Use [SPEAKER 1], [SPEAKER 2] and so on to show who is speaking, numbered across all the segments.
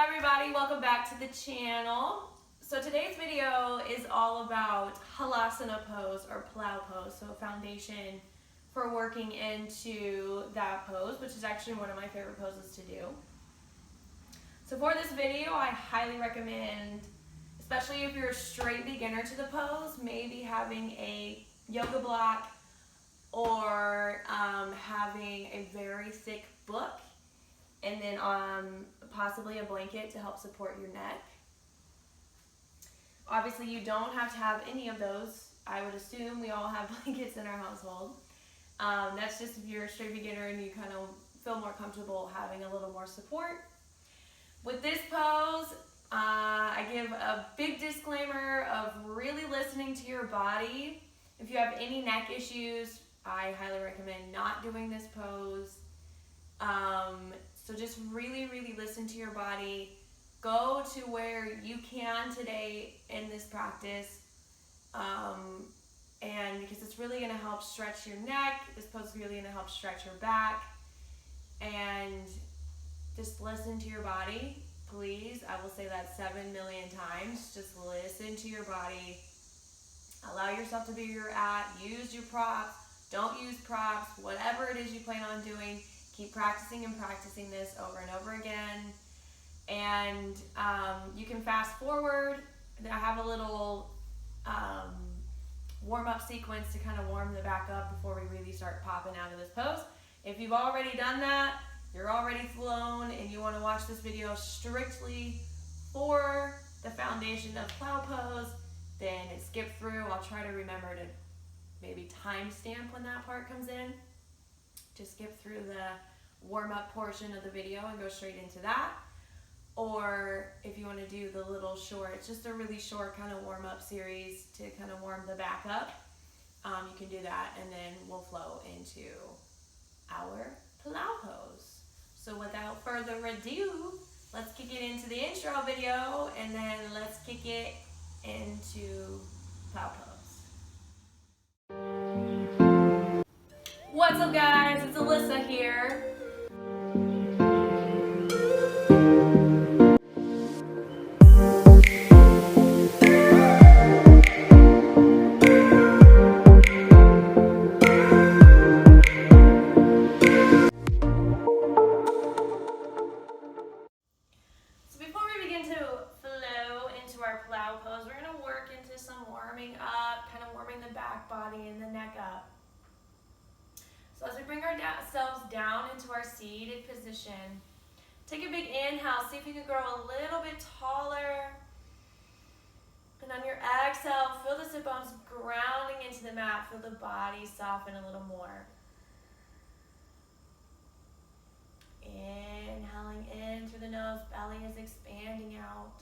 [SPEAKER 1] everybody, welcome back to the channel. So today's video is all about Halasana pose or Plow pose, so foundation for working into that pose, which is actually one of my favorite poses to do. So for this video, I highly recommend, especially if you're a straight beginner to the pose, maybe having a yoga block or having a very thick book, and then possibly a blanket to help support your neck. Obviously, you don't have to have any of those. I would assume we all have blankets in our household. That's just if you're a straight beginner and you kind of feel more comfortable having a little more support. With this pose, I give a big disclaimer of really listening to your body. If you have any neck issues, I highly recommend not doing this pose. So just really listen to your body. Go to where you can today in this practice. And because it's really gonna help stretch your neck, this pose is really gonna help stretch your back. And just listen to your body, please. I will say that 7 million times. Just listen to your body. Allow yourself to be where you're at. Use your props. Don't use props. Whatever it is you plan on doing, keep practicing and practicing this over and over again. And you can fast forward. I have a little warm-up sequence to kind of warm the back up before we really start popping out of this pose. If you've already done that, you're already flown, and you want to watch this video strictly for the foundation of Plow pose, then skip through. I'll try to remember to maybe timestamp when that part comes in. Just skip through the warm-up portion of the video and go straight into that. Or if you want to do the little short, it's just a really short kind of warm-up series to kind of warm the back up. You can do that, and then we'll flow into our Plow pose. So without further ado, let's kick it into the intro video, and then let's kick it into Plow pose. What's up, guys? It's Alyssa here. So before we begin to flow into our Plow pose, we're going to work into some warming up, kind of warming the back body and the neck up. So as we bring ourselves down into our seated position, take a big inhale. See if you can grow a little bit taller. And on your exhale, feel the sit bones grounding into the mat. Feel the body soften a little more. Inhaling in through the nose, belly is expanding out.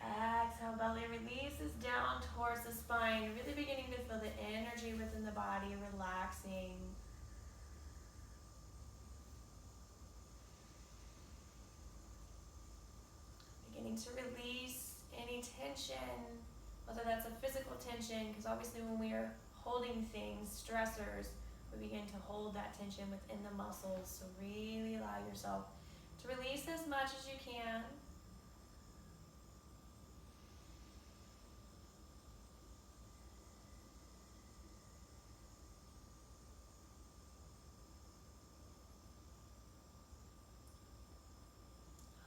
[SPEAKER 1] Exhale, belly releases down towards the spine. You're really beginning to feel the energy within the body relaxing. Beginning to release any tension, whether that's a physical tension, because obviously when we are holding things, stressors, we begin to hold that tension within the muscles. So really allow yourself to release as much as you can.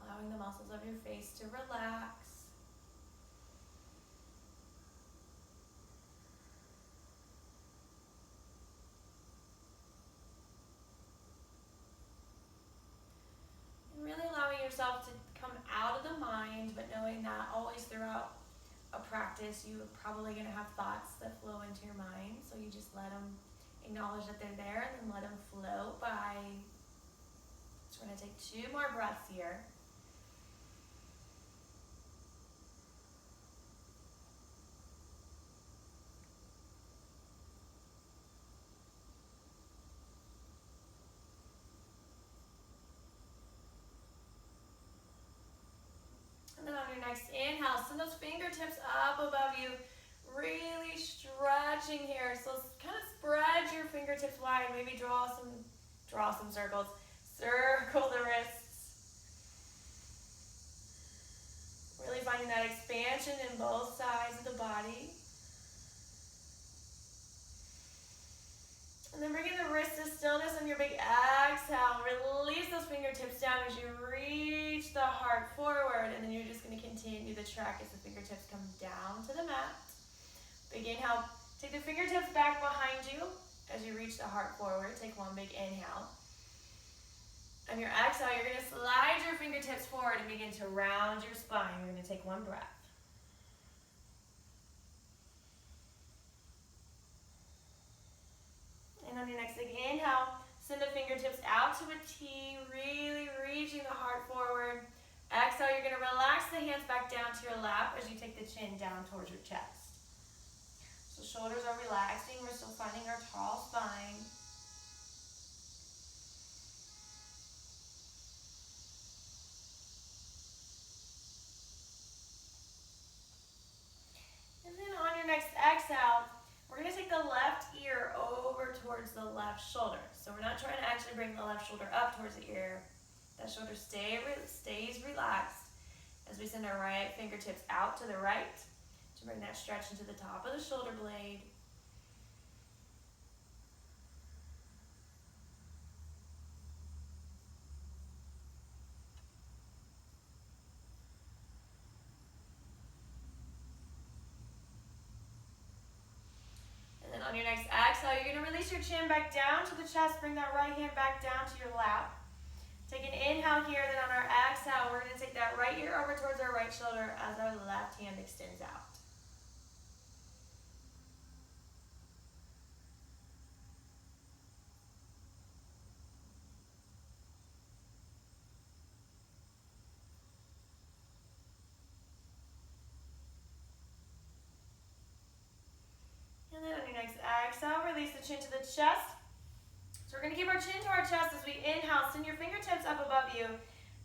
[SPEAKER 1] Allowing the muscles of your face to relax. And really allowing yourself to come out of the mind, but knowing that always throughout a practice, you're probably going to have thoughts that flow into your mind. So you just let them acknowledge that they're there and then let them float by. So we're going to take 2 more breaths here. And then on your next inhale, send those fingertips up above you, really stretching here. So kind of spread your fingertips wide, maybe draw some circles. Circle expansion in both sides of the body. And then bring in the wrist to stillness on your big exhale. Release those fingertips down as you reach the heart forward. And then you're just going to continue the track as the fingertips come down to the mat. Big inhale. Take the fingertips back behind you as you reach the heart forward. Take one big inhale. On your exhale, you're going to slide your fingertips forward and begin to round your spine. You're going to take one breath. And on your next big inhale, send the fingertips out to a T, really reaching the heart forward. Exhale, you're going to relax the hands back down to your lap as you take the chin down towards your chest. So shoulders are relaxing. We're still finding our tall spine. And then on your next exhale, we're going to take the left ear over towards the left shoulder. So we're not trying to actually bring the left shoulder up towards the ear. That shoulder stays relaxed as we send our right fingertips out to the right to bring that stretch into the top of the shoulder blade. On your next exhale, you're going to release your chin back down to the chest. Bring that right hand back down to your lap. Take an inhale here, then on our exhale, we're going to take that right ear over towards our right shoulder as our left hand extends out. And then on your next exhale, release the chin to the chest. So we're going to keep our chin to our chest as we inhale. Send your fingertips up above you.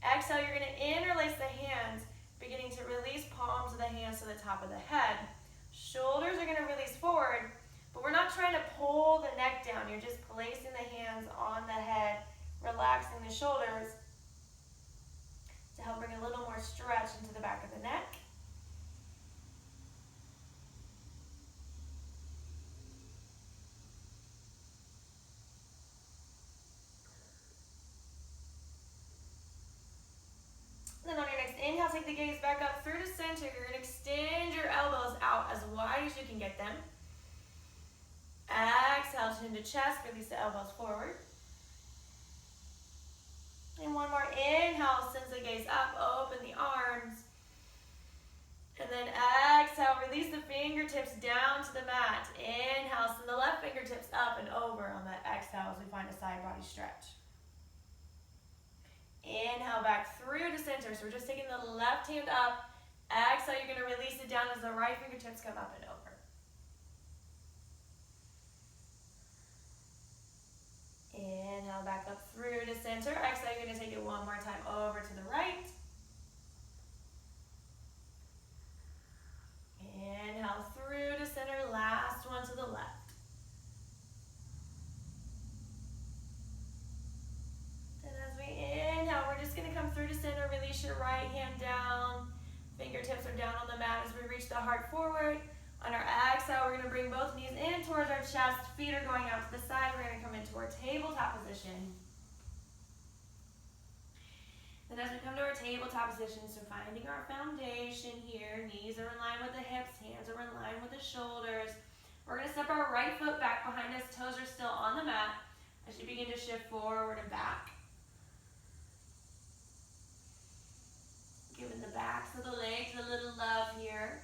[SPEAKER 1] Exhale, you're going to interlace the hands, beginning to release palms of the hands to the top of the head. Shoulders are going to release forward, but we're not trying to pull the neck down. You're just placing the hands on the head, relaxing the shoulders to help bring a little more stretch into the back of the neck. Then on your next inhale, take the gaze back up through the center. You're going to extend your elbows out as wide as you can get them. Exhale, chin to chest, release the elbows forward. And one more inhale, sends the gaze up, open the arms. And then exhale, release the fingertips down to the mat. Inhale, send the left fingertips up and over on that exhale as we find a side body stretch. Inhale back through to center. So we're just taking the left hand up. Exhale, you're going to release it down as the right fingertips come up and over. Inhale back up through to center. Exhale, you're going to take it one more time over to the right. Inhale through to center. Last one to the left. Inhale, we're just going to come through to center, release your right hand down. Fingertips are down on the mat as we reach the heart forward. On our exhale, we're going to bring both knees in towards our chest. Feet are going out to the side. We're going to come into our tabletop position. Then as we come to our tabletop position, so finding our foundation here. Knees are in line with the hips, hands are in line with the shoulders. We're going to step our right foot back behind us. Toes are still on the mat as you begin to shift forward and back. Giving the backs of the legs a little love here.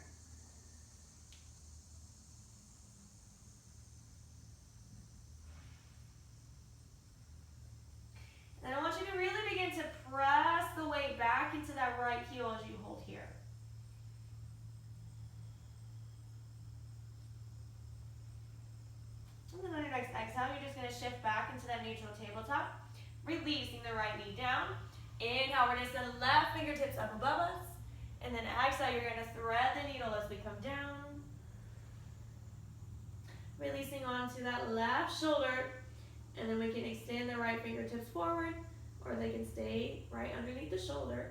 [SPEAKER 1] And I want you to really begin to press the weight back into that right heel as you hold here. And then on your next exhale, you're just going to shift back into that neutral tabletop, releasing the right knee down. Inhale, we're going to send left fingertips up above us. And then exhale, you're going to thread the needle as we come down. Releasing onto that left shoulder. And then we can extend the right fingertips forward, or they can stay right underneath the shoulder.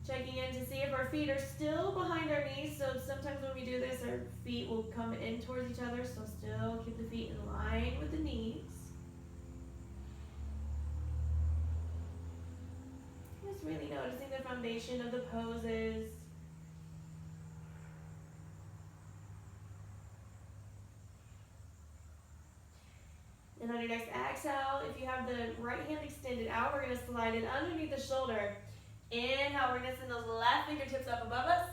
[SPEAKER 1] Checking in to see if our feet are still behind our knees. So sometimes when we do this, our feet will come in towards each other. So still keep the feet in line with the knees. Just really noticing the foundation of the poses. And on your next exhale, if you have the right hand extended out, we're going to slide it underneath the shoulder. Inhale, we're going to send those left fingertips up above us.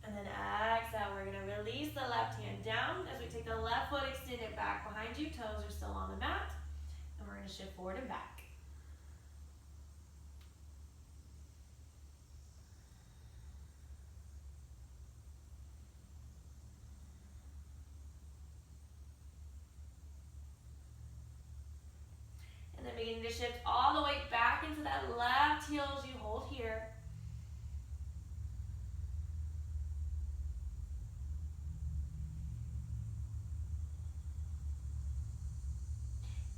[SPEAKER 1] And then exhale, we're going to release the left hand down as we take the left foot, extend it back behind you. Toes are still on the mat. And we're going to shift forward and back. And then beginning to shift all the way back into that left heel as you hold here.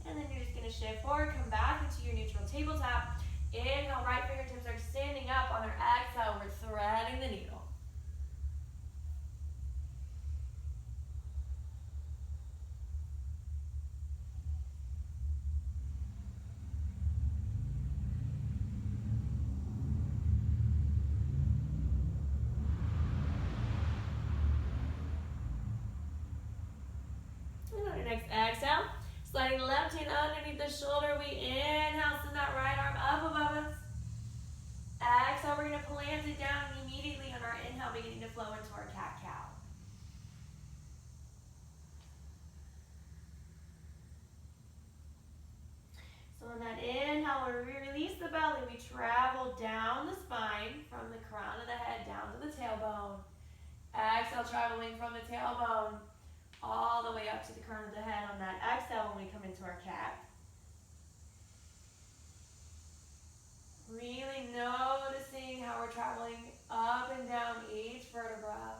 [SPEAKER 1] And then you're just going to shift forward, come back into your neutral tabletop. Inhale, right fingertips are standing up. On our exhale, we're threading the needle. And on your next exhale, sliding the left hand underneath the shoulder, we inhale, send that right arm up above us. Exhale, we're going to plant it down immediately on our inhale, beginning to flow into our cat-cow. So on that inhale, we release the belly, we travel down the spine from the crown of the head down to the tailbone. Exhale, traveling from the tailbone all the way up to the crown of the head on that exhale when we come into our cat. Really noticing how we're traveling up and down each vertebra.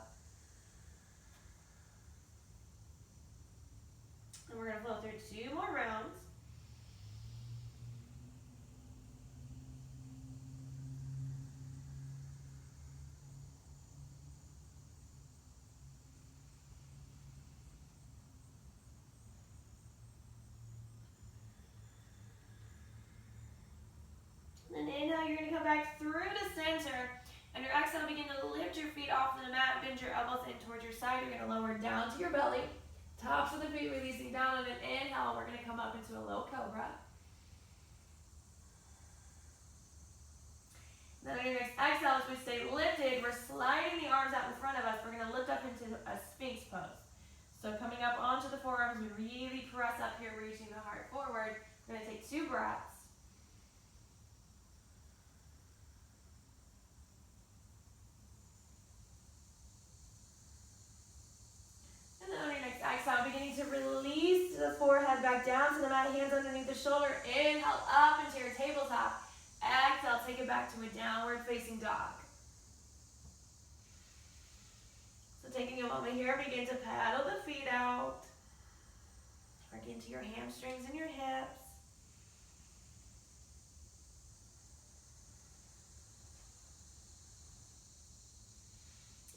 [SPEAKER 1] And we're going to flow through 2 more rounds. And inhale, you're going to come back through to center. And your exhale, begin to lift your feet off the mat, bend your elbows in towards your side. You're going to lower down to your belly. Tops of the feet releasing down. On an inhale, we're going to come up into a low cobra. Then on your next exhale, as we stay lifted, we're sliding the arms out in front of us. We're going to lift up into a Sphinx pose. So coming up onto the forearms, we really press up here, reaching the heart forward. We're going to take 2 breaths. And then on your next exhale, beginning to release the forehead back down to the mat, hands underneath the shoulder. Inhale up into your tabletop. Exhale, take it back to a downward facing dog. So taking a moment here, begin to paddle the feet out. Work into your hamstrings and your hips.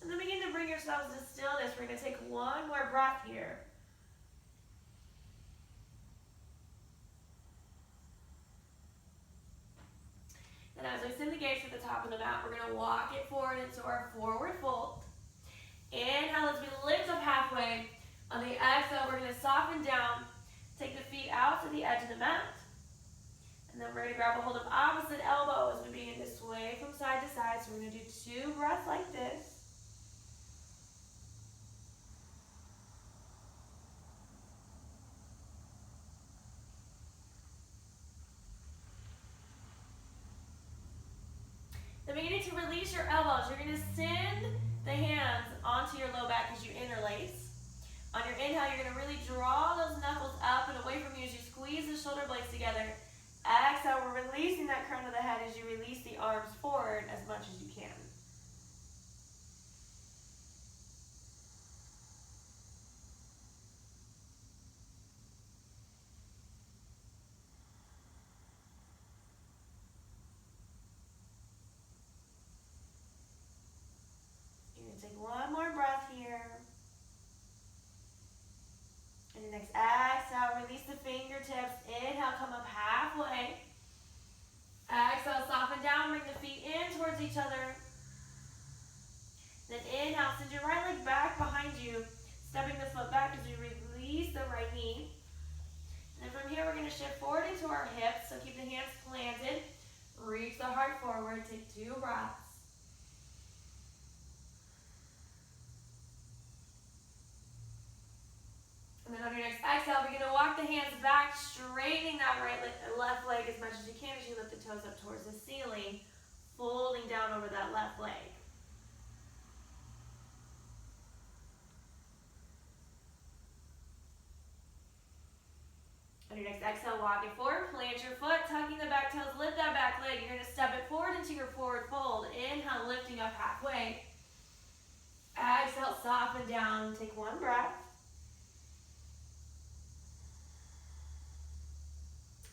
[SPEAKER 1] And then begin to bring yourselves to stillness. We're going to take 1 more breath here. And as we send the gaze to the top of the mat, we're going to walk it forward into our forward fold. Inhale as we lift up halfway. On the exhale, we're going to soften down. Take the feet out to the edge of the mat. And then we're going to grab a hold of opposite elbow as we begin to sway from side to side. So we're going to do 2 breaths like this. Then beginning to release your elbows. You're going to send the hands onto your low back as you interlace. On your inhale, you're going to really draw those knuckles up and away from you as you squeeze the shoulder blades together. Exhale, we're releasing that crown of the head as you release the arms forward as much as you can. knee. And then from here, we're going to shift forward into our hips. So keep the hands planted. Reach the heart forward. Take 2 breaths. And then on your next exhale, we're going to walk the hands back, straightening that left leg as much as you can as you lift the toes up towards the ceiling, folding down over that left leg. On your next exhale, walk it forward, plant your foot, tucking the back toes, lift that back leg. You're going to step it forward into your forward fold. Inhale, lifting up halfway. Exhale, soften down, take 1 breath.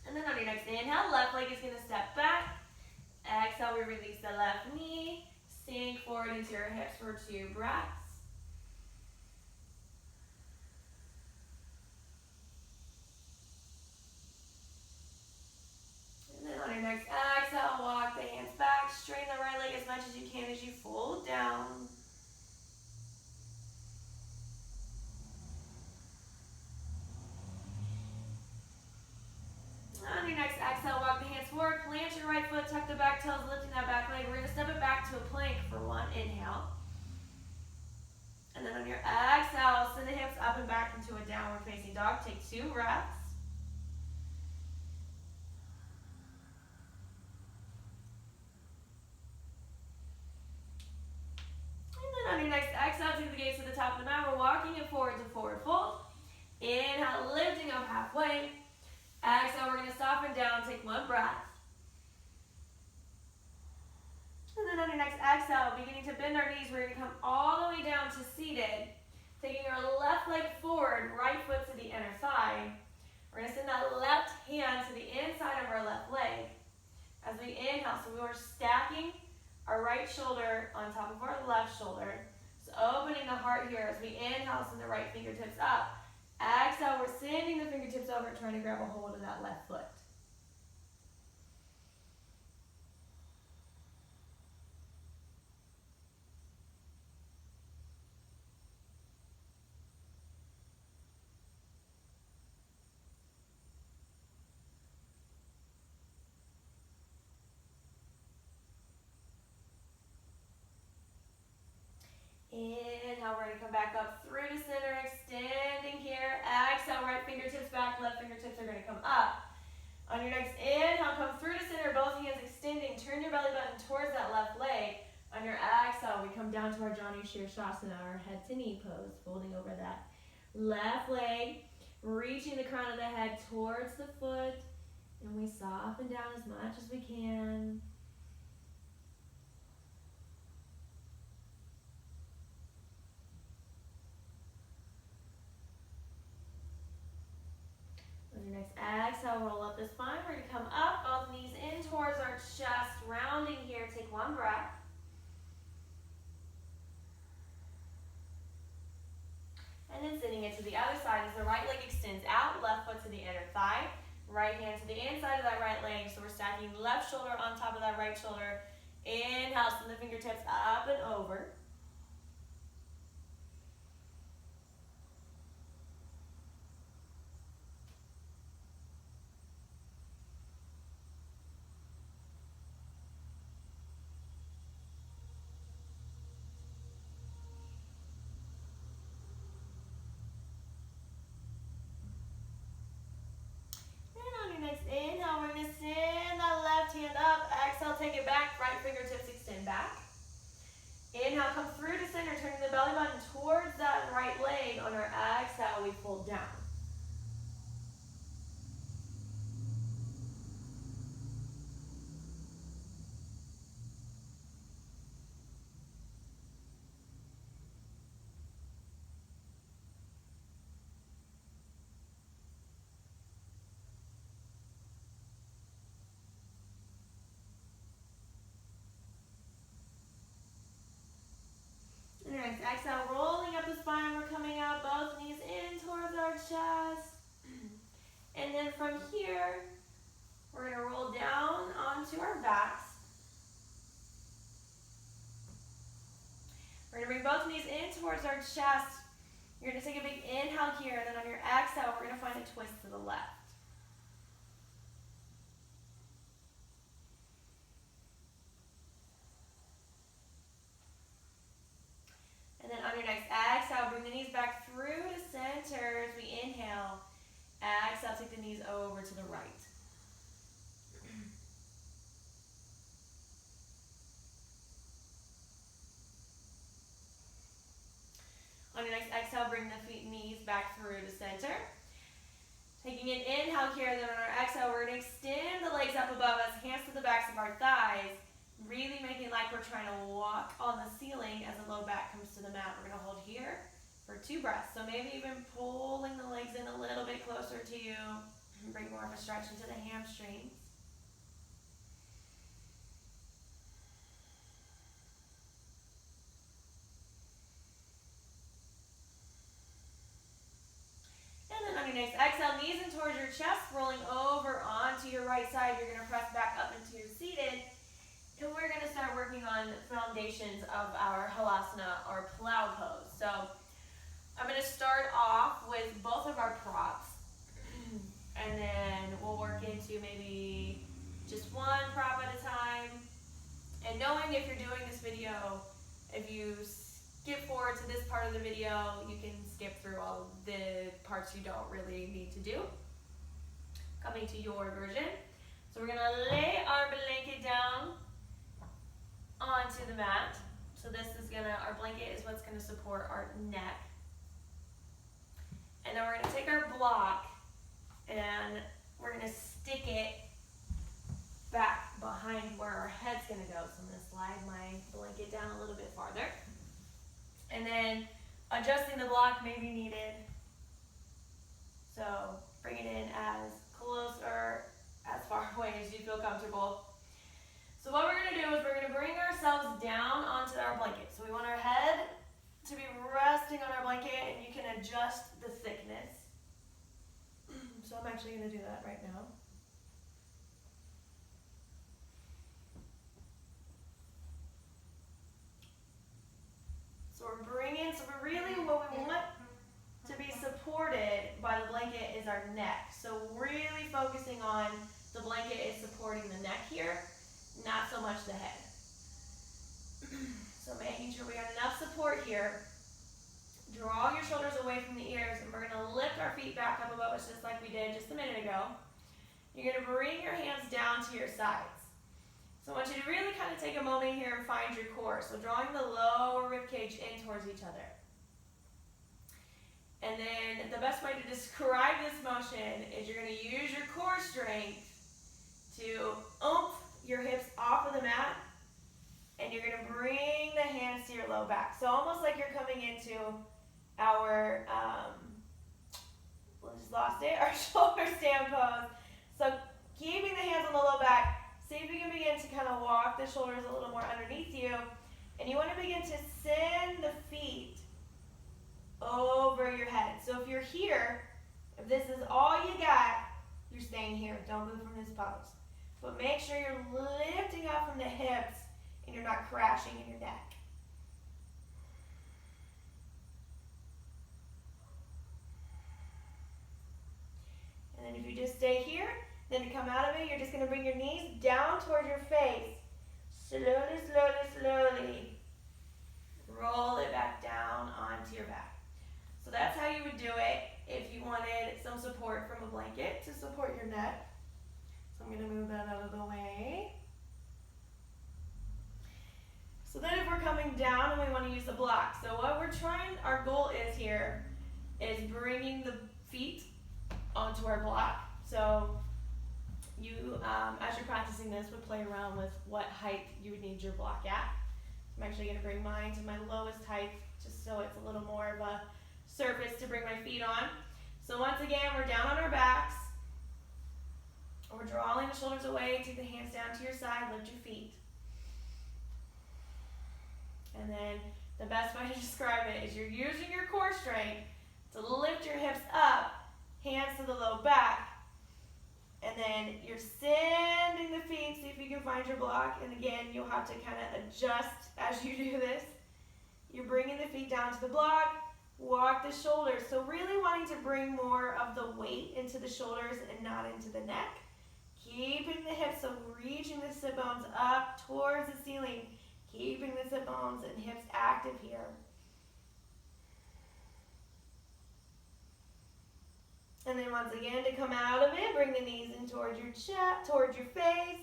[SPEAKER 1] And then on your next inhale, left leg is going to step back. Exhale, we release the left knee. Sink forward into your hips for 2 breaths. And then on your next exhale, walk the hands back. Straighten the right leg as much as you can as you fold down. On your next exhale, walk the hands forward, plant your right foot, tuck the back toes, lifting that back leg. We're going to step it back to a plank for 1 inhale. And then on your exhale, send the hips up and back into a downward facing dog. Take 2 breaths. And then on your next exhale, take the gaze to the top of the mat. We're walking it forward to forward fold. Inhale, lifting up halfway. Exhale, we're going to soften down, take 1 breath. And then on your next exhale, beginning to bend our knees, we're going to come all the way down to seated. Taking our left leg forward, right foot to the inner thigh. We're going to send that left hand to the inside of our left leg. As we inhale, so we are stacking our right shoulder on top of our left shoulder. So opening the heart here as we inhale, send the right fingertips up. Exhale, we're sending the fingertips over, trying to grab a hold of that left foot. Inhale, we're going to come back up through to center, extending here. Exhale, right fingertips back, left fingertips are going to come up. On your next inhale, come through to center, both hands extending. Turn your belly button towards that left leg. On your exhale, we come down to our Janu Shirshasana, our head to knee pose, folding over that left leg, reaching the crown of the head towards the foot, and we soften down as much as we can. On your next exhale, roll up the spine. We're going to come up, both knees in towards our chest, rounding here. Take 1 breath. And then sending it to the other side as the right leg extends out, left foot to the inner thigh, right hand to the inside of that right leg. So we're stacking left shoulder on top of that right shoulder. Inhale, send the fingertips up and over. Inhale, we're going to send that left hand up. Exhale, take it back. Right fingertips extend back. Inhale, come through to center, turning the belly button towards that right leg. On our exhale, we fold down. Exhale, rolling up the spine. We're coming out, both knees in towards our chest. And then from here, we're going to roll down onto our backs. We're going to bring both knees in towards our chest. You're going to take a big inhale here, and then on your exhale, we're going to find a twist to the left. And then on your next exhale, bring the knees back through to center as we inhale. Exhale, take the knees over to the right. On your next exhale, bring the knees back through to center. Taking an inhale here, then on our exhale, we're going to extend the legs up above us, hands to the backs of our thighs, really making it like we're trying to walk on the ceiling as the low back comes to the mat. We're going to hold here for 2 breaths. So maybe even pulling the legs in a little bit closer to you. Bring more of a stretch into the hamstrings. And then on your next exhale, knees in towards your chest, rolling over onto your right side. You're going to press back up into your seated. And we're going to start working on foundations of our Halasana, or Plow pose. So I'm going to start off with both of our props. And then we'll work into maybe just one prop at a time. And knowing if you're doing this video, if you skip forward to this part of the video, you can skip through all the parts you don't really need to do. Coming to your version. So we're going to lay our blanket down onto the mat. So this is our blanket is what's gonna support our neck. And then we're gonna take our block and we're gonna stick it back behind where our head's gonna go. So I'm gonna slide my blanket down a little bit farther. And then adjusting the block may be needed. So bring it in as close or as far away as you feel comfortable. So what we're going to do is we're going to bring ourselves down onto our blanket. So we want our head to be resting on our blanket, and you can adjust the thickness. So I'm actually going to do that right now. So what we want to be supported by the blanket is our neck. So really focusing on the blanket is supporting the neck here, not so much the head. So making sure we got enough support here. Draw your shoulders away from the ears, and we're going to lift our feet back up above us just like we did just a minute ago. You're going to bring your hands down to your sides. So I want you to really kind of take a moment here and find your core. So drawing the lower rib cage in towards each other. And then the best way to describe this motion is you're going to use your core strength to oomph your hips off of the mat, and you're going to bring the hands to your low back. So almost like you're coming into our, just lost it, our shoulder stand pose. So keeping the hands on the low back, see if you can begin to kind of walk the shoulders a little more underneath you. And you want to begin to send the feet over your head. So if you're here, if this is all you got, you're staying here. Don't move from this pose. But make sure you're lifting up from the hips and you're not crashing in your neck. And then if you just stay here, then to come out of it, you're just going to bring your knees down towards your face. Slowly, slowly, slowly. Roll it back down onto your back. So that's how you would do it if you wanted some support from a blanket to support your neck. So I'm going to move that out of the way. So then if we're coming down and we want to use the block. So what our goal is here is bringing the feet onto our block. So you, as you're practicing this, would play around with what height you would need your block at. I'm actually going to bring mine to my lowest height just so it's a little more of a surface to bring my feet on. So once again, we're down on our backs. We're drawing the shoulders away, take the hands down to your side, lift your feet. And then the best way to describe it is you're using your core strength to lift your hips up, hands to the low back, and then you're sending the feet, see if you can find your block, and again, you'll have to kind of adjust as you do this. You're bringing the feet down to the block, Walk the shoulders. So really wanting to bring more of the weight into the shoulders and not into the neck. Keeping the hips, so reaching the sit bones up towards the ceiling. Keeping the sit bones and hips active here. And then once again, to come out of it, bring the knees in towards your chest, towards your face.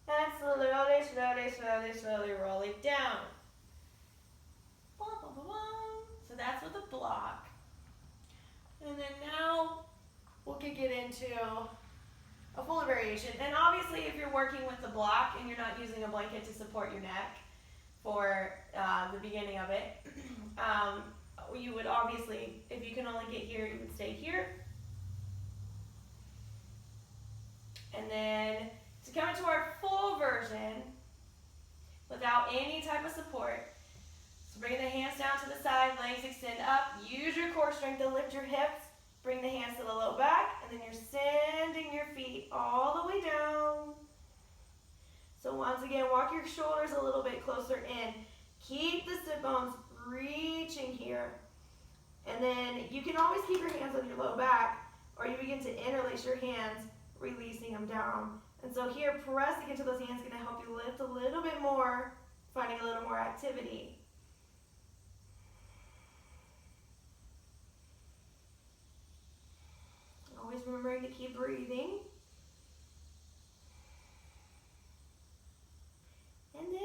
[SPEAKER 1] And slowly, slowly, slowly, slowly roll it down. So that's with a block. And then now we'll kick it into a fuller variation. And obviously if you're working with the block and you're not using a blanket to support your neck for the beginning of it, you would obviously, if you can only get here, you would stay here. And then to come into our full version without any type of support, so bring the hands down to the side, legs extend up, use your core strength to lift your hips, bring the hands to the low back, and then you're sending your feet all the way down. So once again, walk your shoulders a little bit closer in. Keep the sit bones reaching here. And then you can always keep your hands on your low back, or you begin to interlace your hands, releasing them down. And so here, pressing into those hands is going to help you lift a little bit more, finding a little more activity. Always remembering to keep breathing. And then,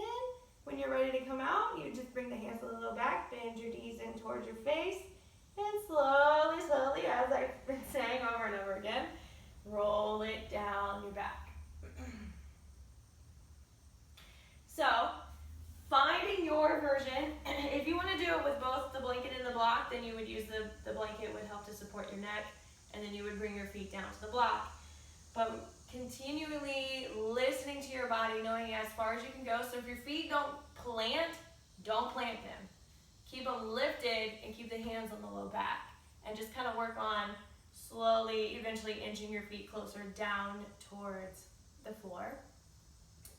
[SPEAKER 1] when you're ready to come out, you just bring the hands a little back, bend your knees in towards your face, and slowly, slowly, as I've been saying over and over again, roll it down your back. So, finding your version, if you want to do it with both the blanket and the block, then you would use the blanket would help to support your neck, and then you would bring your feet down to the block. But continually listening to your body, knowing as far as you can go. So if your feet don't plant them. Keep them lifted and keep the hands on the low back. And just kind of work on slowly, eventually inching your feet closer down towards the floor.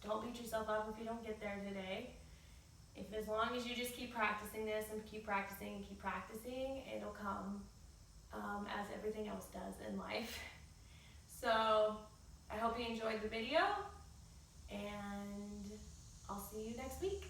[SPEAKER 1] Don't beat yourself up if you don't get there today. If as long as you just keep practicing this and keep practicing, it'll come as everything else does in life. So I hope you enjoyed the video, and I'll see you next week.